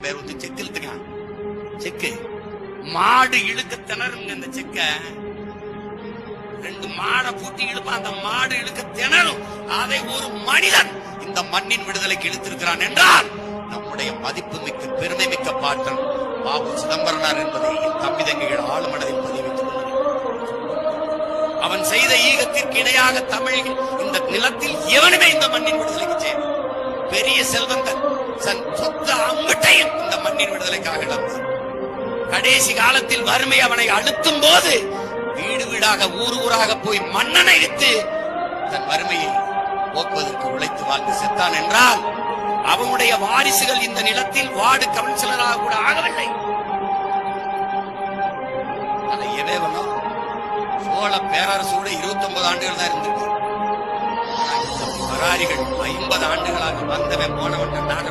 பேர் வந்து செக்கு இழுத்துக்கான். செக்கு மாடு இழுக்க திணறுங்க. அந்த செக்க 2 மாடை பூட்டி இழுப்பான். அந்த மாடு இழுக்க திணறும். அதை ஒரு மனிதன் இந்த மண்ணின் விடுதலைக்கு இழுத்திருக்கிறான் என்றால் நம்முடைய மதிப்பு மிக்க பெருமை மிக்க பாட்டன் பாபு சிதம்பரனார் என்பதை என் தம்பி தங்கைகள் ஆளுமனதில் பதிவித்துக் கொள்கிறேன். அவன் செய்த ஈகத்திற்கு இணையாக தமிழ் இந்த நிலத்தில் எவனுமே இந்த மண்ணின் விடுதலைக்கு செய்ய பெரிய செல்வந்தன் சொந்த அம்பட்டையும் இந்த மண்ணின் விடுதலைக்காக இழந்தார். கடைசி காலத்தில் வறுமை அவனை அழுத்தும் போது வீடு வீடாக ஊர் ஊராக போய் மண்ணனை விட்டு தன் வறுமையை போக்குவதற்கு உழைத்து வாழ்ந்து செத்தான் என்றால் அவனுடைய வாரிசுகள் இந்த நிலத்தில் வார்டு கவுன்சிலராக கூட ஆகவில்லை. அதை எவேவனோ சோழ பேரரசோட 29 ஆண்டுகள் தான் இருந்திருக்கு. பராரிகள் 50 ஆண்டுகளாக வந்தவன் போனவன் நாடு